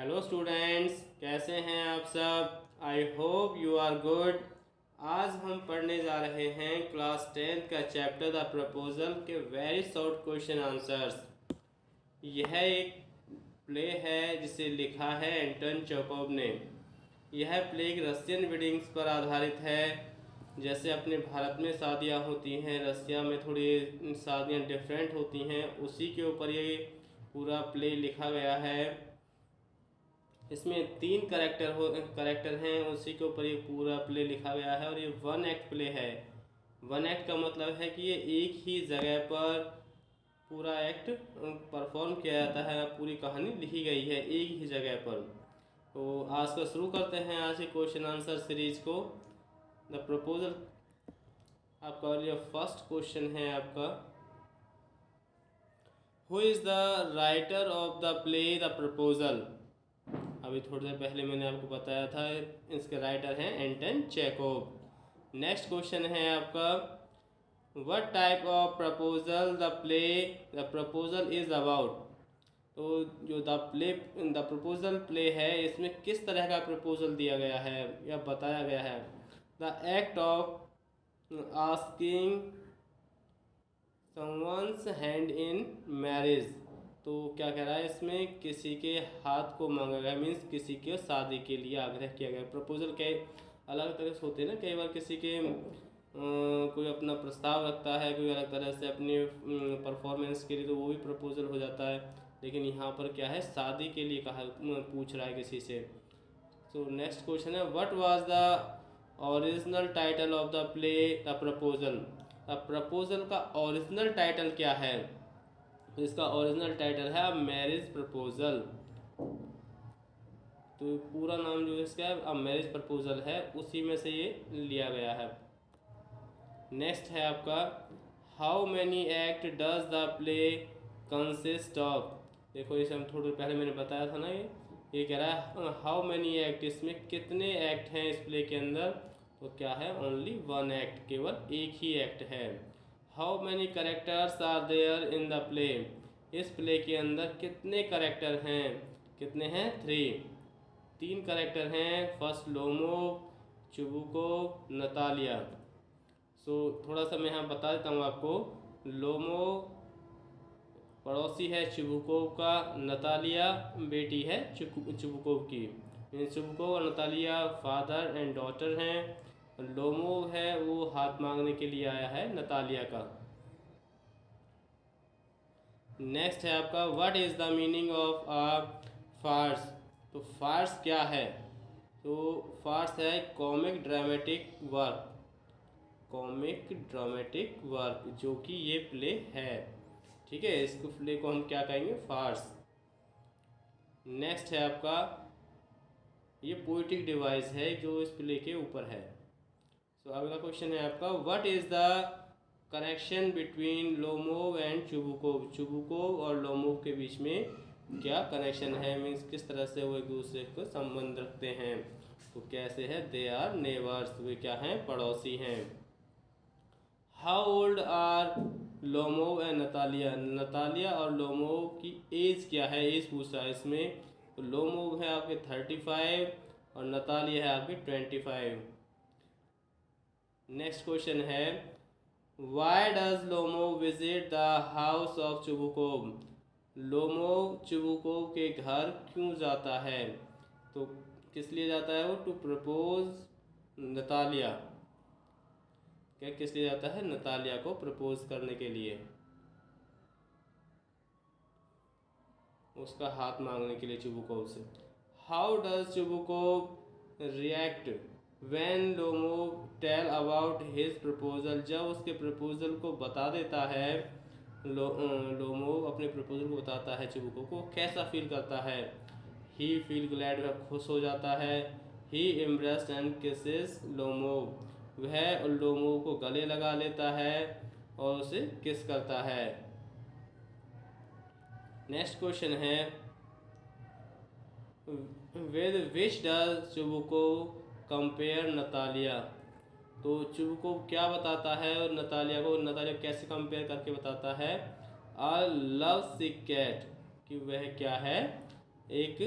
Hello students, कैसे हैं आप सब। I hope you are good. आज हम पढ़ने जा रहे हैं क्लास 10 का चैप्टर द प्रपोजल के वेरी शॉर्ट क्वेश्चन आंसर्स। यह एक प्ले है जिसे लिखा है एंटन चेखोव ने। यह प्ले एक रशियन वेडिंग्स पर आधारित है। जैसे अपने भारत में शादियाँ होती हैं, रशिया में थोड़ी शादियाँ डिफरेंट होती हैं, उसी के ऊपर ये पूरा प्ले लिखा गया है। इसमें 3 करेक्टर हैं, उसी के ऊपर ये पूरा प्ले लिखा गया है और ये 1 एक्ट प्ले है। 1 एक्ट का मतलब है कि ये एक ही जगह पर पूरा एक्ट परफॉर्म किया जाता है, पूरी कहानी लिखी गई है एक ही जगह पर। तो आज का शुरू करते हैं आज के क्वेश्चन आंसर सीरीज को। द प्रपोजल आपका लिए फर्स्ट क्वेश्चन है आपका, who is the writer of the play the proposal. अभी थोड़ी देर पहले मैंने आपको बताया था, इसके राइटर हैं एंटन चेखोव। नेक्स्ट क्वेश्चन है आपका, what type of proposal the proposal is about. तो जो द प्रपोजल प्ले है, इसमें किस तरह का प्रपोजल दिया गया है या बताया गया है। The act of asking someone's hand in marriage. तो क्या कह रहा है इसमें, किसी के हाथ को मांगा गया, मीन्स किसी के शादी के लिए आग्रह किया गया। प्रपोजल के अलग तरह से होते हैं ना, कई बार किसी के कोई अपना प्रस्ताव रखता है, कोई अलग तरह से अपनी परफॉर्मेंस के लिए, तो वो भी प्रपोजल हो जाता है। लेकिन यहाँ पर क्या है, शादी के लिए कहा पूछ रहा है किसी से। सो नेक्स्ट क्वेश्चन है, what was the original title of the play the proposal. The proposal का ओरिजिनल टाइटल क्या है। तो इसका ओरिजिनल टाइटल है अ मैरिज प्रपोजल। तो पूरा नाम जो इसका है अ मैरिज प्रपोजल है, उसी में से ये लिया गया है। नेक्स्ट है आपका, how many act does the play consist of. देखो इसे हम थोड़ी पहले मैंने बताया था ना, ये कह रहा है हाउ मैनी एक्ट, इसमें कितने एक्ट हैं इस प्ले के अंदर। तो क्या है, ओनली 1 एक्ट, केवल एक ही एक्ट है। How many characters are there in the play. इस प्ले के अंदर कितने करेक्टर हैं, कितने हैं, 3 करेक्टर हैं। First Lomov, Chubukov, Natalia. So थोड़ा सा मैं यहाँ बता देता हूँ आपको। लोमोव पड़ोसी है चुबुकोव का, नतालिया बेटी है चुबुकोव की। चुबुकोव और नतालिया फादर एंड डॉटर हैं। लोमोव है वो हाथ मांगने के लिए आया है नतालिया का। नेक्स्ट है आपका, what is the meaning of a farce. तो फार्स क्या है। तो फार्स है comic dramatic work, comic dramatic work जो कि ये प्ले है। ठीक है, इसको प्ले को हम क्या कहेंगे, फार्स। नेक्स्ट है आपका, ये पोइटिक डिवाइस है जो इस प्ले के ऊपर है। सो अगला क्वेश्चन है आपका, what is the connection between Lomov and Chubukov. Chubukov और लोमोव के बीच में क्या कनेक्शन है, मीन्स किस तरह से वो एक दूसरे को संबंध रखते हैं। तो कैसे है, दे आर नेबर्स, वे क्या हैं, पड़ोसी हैं। How old are Lomov and Natalia. Natalia और लोमोव की एज क्या है, एज पूछ रहा है इसमें। तो लोमोव है आपके 35 और नतालिया है आपकी 25। नेक्स्ट क्वेश्चन है, why does Lomov visit the house of Chubukov. Lomov Chubukov के घर क्यों जाता है। तो किस लिए जाता है वो, टू प्रपोज नतालिया। क्या किस लिए जाता है, नतालिया को प्रपोज करने के लिए, उसका हाथ मांगने के लिए चुबुकोव से। How does Chubukov react when Lomov tell about his proposal. जब उसके प्रपोजल को बता देता है, लोमोव अपने प्रपोजल को बताता है चुबुकोव को, कैसा फील करता है। ही फील ग्लैड, वह खुश हो जाता है। ही एम्ब्रेस्ड एंड किसेस लोमोव, वह लोमोव को गले लगा लेता है और उसे किस करता है। नेक्स्ट क्वेश्चन है, with which does Chubukov compare Natalia. तो चुबुकोव क्या बताता है और नतालिया को, नतालिया कैसे कंपेयर करके बताता है, अ लव सिक कैट, कि वह क्या है, एक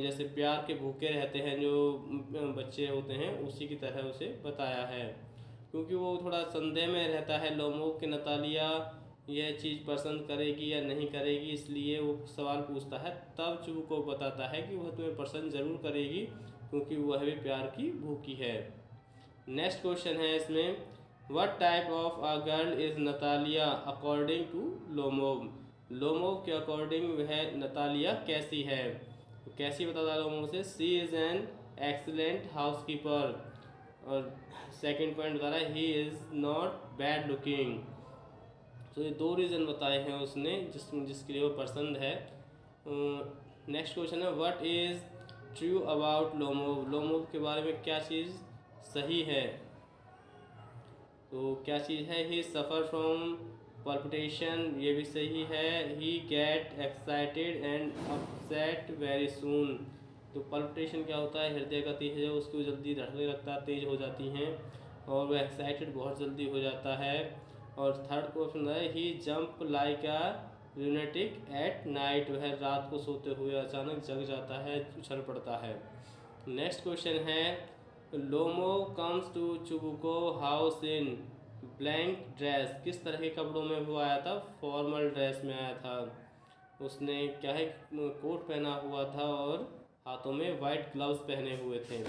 जैसे प्यार के भूखे रहते हैं जो बच्चे होते हैं, उसी की तरह उसे बताया है। क्योंकि वो थोड़ा संदेह में रहता है लोमोव कि नतालिया यह चीज़ पसंद करेगी या नहीं करेगी, इसलिए वो सवाल पूछता है। तब चुबुको बताता है कि वह तुम्हें पसंद ज़रूर करेगी क्योंकि वह भी प्यार की भूखी है। नेक्स्ट क्वेश्चन है इसमें, what type of a girl is Natalia according to Lomov. Lomov के अकॉर्डिंग वह नतालिया कैसी है, तो कैसी बताता लोमोव से, she is an excellent housekeeper. और सेकंड पॉइंट बता रहा है, he is not bad looking. तो ये दो रीज़न बताए हैं उसने जिसके लिए वो पसंद है। नेक्स्ट क्वेश्चन है, what is true about Lomov. Lomov के बारे में क्या चीज़ सही है, तो क्या चीज़ है, ही सफ़र फ्रॉम पल्पिटेशन, ये भी सही है। He get excited and upset very soon. तो पल्पिटेशन क्या होता है, हृदय गति है जो उसको जल्दी धड़कने लगता है, तेज़ हो जाती हैं, और वह एक्साइटेड बहुत जल्दी हो जाता है। और थर्ड क्वेश्चन है, he jump like a lunatic at night, वह रात को सोते हुए अचानक जग जाता है, उछल पड़ता है। नेक्स्ट क्वेश्चन है, Lomov comes to Chubukov house in blank dress. किस तरह के कपड़ों में वो आया था, फॉर्मल ड्रेस में आया था। उसने क्या है, कोट पहना हुआ था और हाथों में वाइट ग्लव्स पहने हुए थे।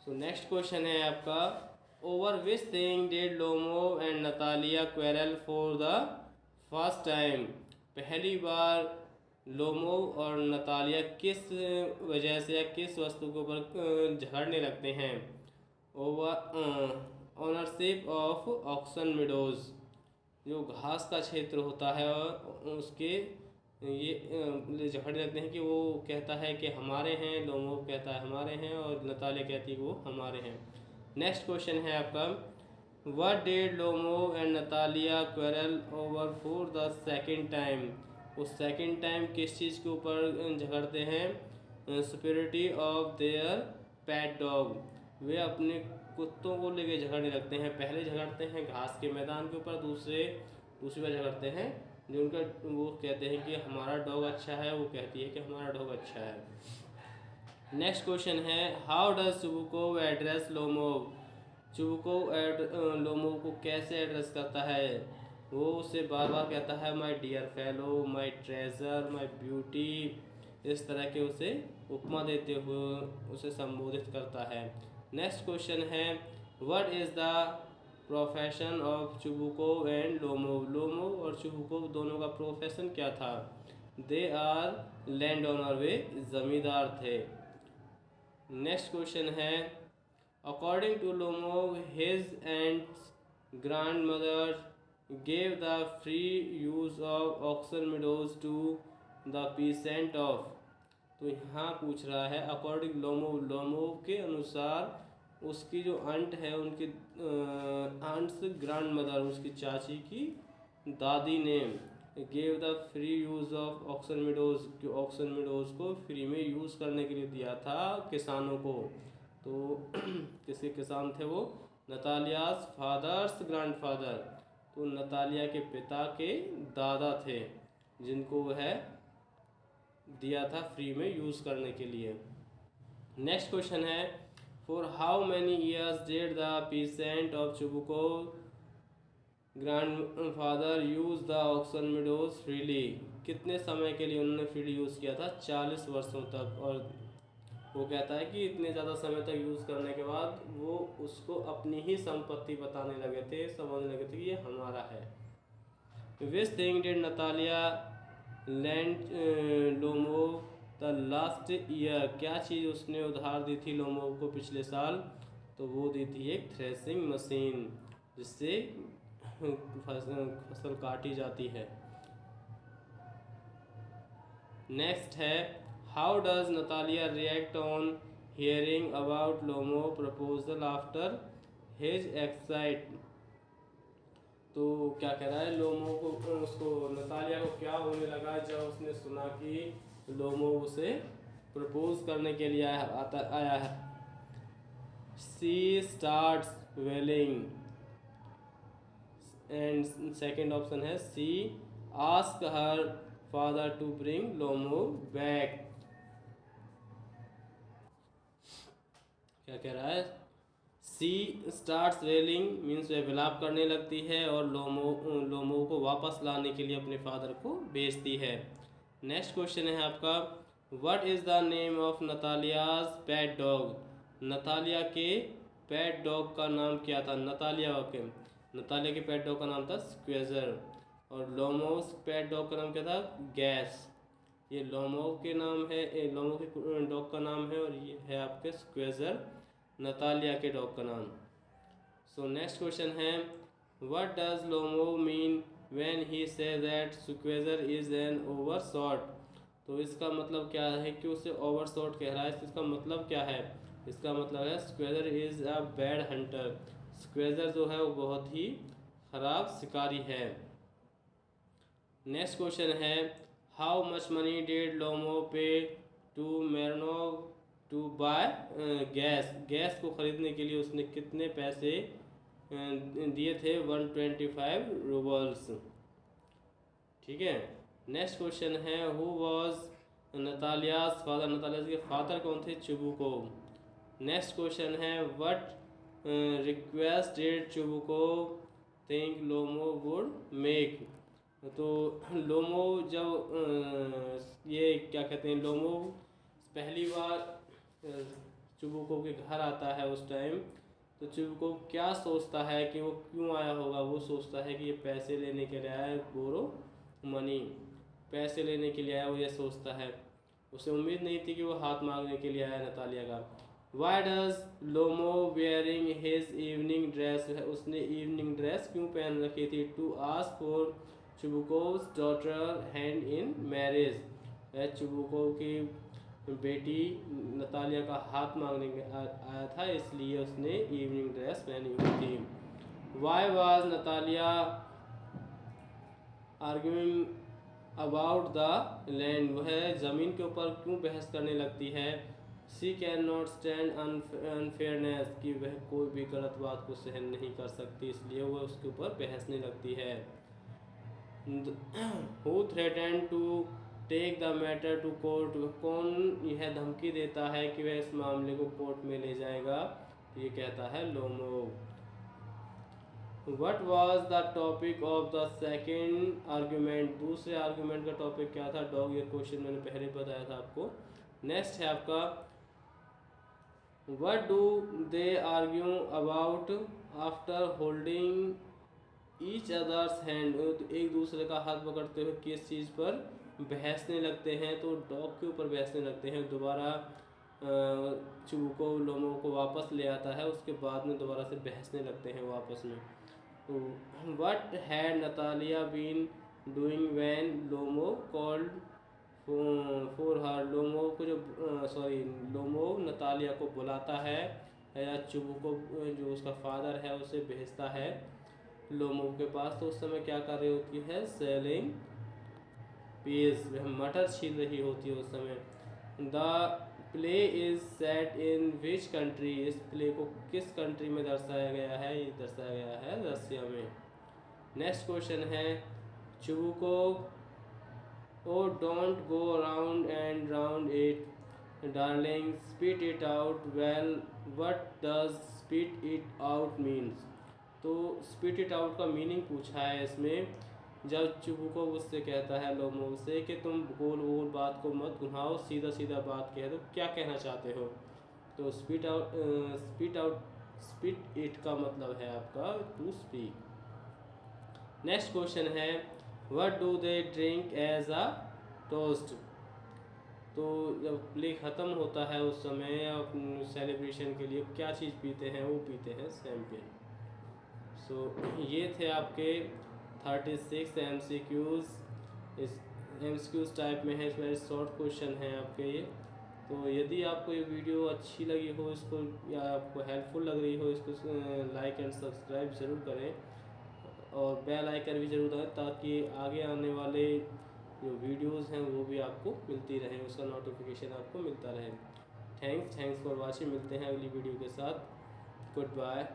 सो नेक्स्ट क्वेश्चन है आपका, over which thing did Lomov and Natalia quarrel for the first time. पहली बार लोमोव और नतालिया किस वजह से या किस वस्तु के ऊपर झगड़ने लगते हैं। Over ownership of Oxen Meadows, जो घास का क्षेत्र होता है और उसके ये झगड़ने लगते हैं कि वो कहता है कि हमारे हैं, लोमोव कहता है हमारे हैं, और नतालिया कहती है कि वो हमारे हैं। नेक्स्ट क्वेश्चन है आपका, what did Lomov and Natalia quarrel over for the second time. वो सेकेंड टाइम किस चीज़ के ऊपर झगड़ते हैं, superiority of their pet dog. वे अपने कुत्तों को लेके झगड़ने लगते हैं। पहले झगड़ते हैं घास के मैदान के ऊपर, दूसरी बार झगड़ते हैं जो उनका, वो कहते हैं कि हमारा डॉग अच्छा है, वो कहती है कि हमारा डॉग अच्छा है। नेक्स्ट क्वेश्चन है, how does चुबुको address Lomov. चुबुको Lomov को कैसे एड्रेस करता है, वो उसे बार बार कहता है my dear fellow, my treasure, my beauty, इस तरह के उसे उपमा देते हुए उसे संबोधित करता है। नेक्स्ट क्वेश्चन है, what is the profession of Chubukov and Lomov. Lomov और चुबुको दोनों का प्रोफेशन क्या था, दे आर लैंड ओनर, वे ज़मींदार थे। नेक्स्ट क्वेश्चन है, according to Lomov his and grandmother gave the free use of Oxen Meadows to the peasant of. तो यहाँ पूछ रहा है अकॉर्डिंग लोमोव, लोमोव के अनुसार उसकी जो आंट है, उनकी आंट्स ग्रैंड मदर, उसकी चाची की दादी ने gave the free use of Oxen Meadows, कि ऑक्सन मिडोज को फ्री में यूज़ करने के लिए दिया था किसानों को। तो किसके किसान थे वो, नतालियास फादर्स ग्रैंडफादर, तो नतालिया के पिता के दादा थे जिनको वह दिया था फ्री में यूज़ करने के लिए। नेक्स्ट क्वेश्चन है, for how many years did the peasant of Chubukov grandfather use the Oxen Meadows freely. कितने समय के लिए उन्होंने फ्रीली यूज़ किया था, 40 वर्षों तक। और वो कहता है कि इतने ज़्यादा समय तक यूज़ करने के बाद वो उसको अपनी ही संपत्ति बताने लगे थे, समझने लगे थे कि ये हमारा है। Which thing did Natalia land Lomov the last year. क्या चीज़ उसने उधार दी थी लोमोव को पिछले साल, तो वो दी थी एक थ्रेसिंग मशीन, जिससे फसल काटी जाती है। नेक्स्ट है, how does Natalia react on hearing about Lomov proposal after his excite. तो क्या कह रहा है, लोमोव को, उसको नतालिया को क्या होने लगा जब उसने सुना कि लोमोव उसे प्रपोज करने के लिए आया है। She starts wailing, and second option है C ask her father to bring Lomo back. क्या कह रहा है? सी स्टार्ट्स रेलिंग मीन्स वह विलाप करने लगती है और लोमो को वापस लाने के लिए अपने फादर को भेजती है। नेक्स्ट क्वेश्चन है आपका, what is the name of Natalia's pet dog? Natalia के पेट डॉग का नाम क्या था? नतालिया के पेट डॉग का नाम था स्क्वेजर और लोमोस पेट डॉग का नाम क्या था? गैस। ये लोमो के नाम है, लोमो के डॉग का नाम है और ये है आपके स्क्वेजर नतालिया के डॉग का नाम। सो नेक्स्ट क्वेश्चन है, what does Lomov mean when he say that Squeezer is an overshot? तो इसका मतलब क्या है कि उसे ओवरशॉट कह रहा है। इसका मतलब क्या है? इसका मतलब है Squeezer is a bad hunter. Squeezer जो है वो बहुत ही खराब शिकारी है। नेक्स्ट क्वेश्चन है, how much money did Lomov pay to Mironov to buy Guess? Guess को खरीदने के लिए उसने कितने पैसे दिए थे? 125 रूबल्स। ठीक है। नेक्स्ट क्वेश्चन है, who was Natalia's father? Natalia के फादर कौन थे? चुबुकोव। नेक्स्ट क्वेश्चन है, what request did Chubukov think Lomov would make? तो लोमो जब ये क्या कहते हैं, लोमो पहली बार चुबुकोव के घर आता है उस टाइम, तो चुबुकोव क्या सोचता है कि वो क्यों आया होगा? वो सोचता है कि ये पैसे लेने के लिए आया है, बोरो मनी, पैसे लेने के लिए आया, वो ये सोचता है। उसे उम्मीद नहीं थी कि वो हाथ मांगने के लिए आया नतालिया का। Why does Lomov wearing his evening dress? उसने इवनिंग ड्रेस क्यों पहन रखी थी? To ask for Chubukov's daughter hand in marriage. Chubukov की बेटी नतालिया का हाथ मांगने आया था, इसलिए उसने इवनिंग ड्रेस पहनी हुई थी। Why was Natalia arguing about the land? वह ज़मीन के ऊपर क्यों बहस करने लगती है? सी कैन नॉट स्टैंड अनफेयरनेस, कि वह कोई भी गलत बात को सहन नहीं कर सकती, इसलिए वह उसके ऊपर बहसने लगती है। Who threaten to take the matter to court? कौन यह धमकी देता है कि वह इस मामले को कोर्ट में ले जाएगा? ये कहता है Lomov. What was the topic of the second argument? दूसरे आर्ग्यूमेंट का टॉपिक क्या था? डॉग। ये क्वेश्चन मैंने पहले बताया था आपको। नेक्स्ट है आपका, what do they argue about after holding each others hand? एक दूसरे का हाथ पकड़ते हुए किस चीज़ पर बहसने लगते हैं? तो डॉग के ऊपर बहसने लगते हैं। दोबारा चुबुकोव लोमो को वापस ले आता है, उसके बाद में दोबारा से बहसने लगते हैं आपस में। तो what had Natalia been doing when Lomov called for her? Lomov को लोमो नतालिया को बुलाता है या चुबुकोव जो उसका फादर है उसे भेजता है लोमो के पास, तो उस समय क्या कर रही होती है? सेलिंग पीस, वह मटर छील रही होती है उस समय। The play is set in which country? इस प्ले को किस कंट्री में दर्शाया गया है? ये दर्शाया गया है रसिया में। नेक्स्ट क्वेश्चन है, Chubukov oh don't go round and round it darling, spit it out. Well what does spit it out means? तो स्पीट इट आउट का मीनिंग पूछा है इसमें। जब चुबुकोव उससे कहता है लोमो से कि तुम गोल गोल बात को मत घुमाओ, सीधा सीधा बात कह दो, क्या कहना चाहते हो? तो स्पीट इट का मतलब है आपका टू स्पीक। नेक्स्ट क्वेश्चन है, what do they drink as a toast? तो जब प्ले ख़त्म होता है उस समय सेलिब्रेशन के लिए क्या चीज़ पीते हैं? वो पीते हैं शैंपेन। सो ये थे आपके 36 MCQs। इस MCQs टाइप में है, इसमें शॉर्ट क्वेश्चन हैं आपके ये। तो यदि आपको ये वीडियो अच्छी लगी हो इसको या आपको हेल्पफुल लग रही हो, इसको लाइक एंड सब्सक्राइब ज़रूर करें और बेल आइकन भी ज़रूर दबाएं ताकि आगे आने वाले जो वीडियोस हैं वो भी आपको मिलती रहें, उसका नोटिफिकेशन आपको मिलता रहे। Thanks for watching. मिलते हैं अगली वीडियो के साथ। Good bye.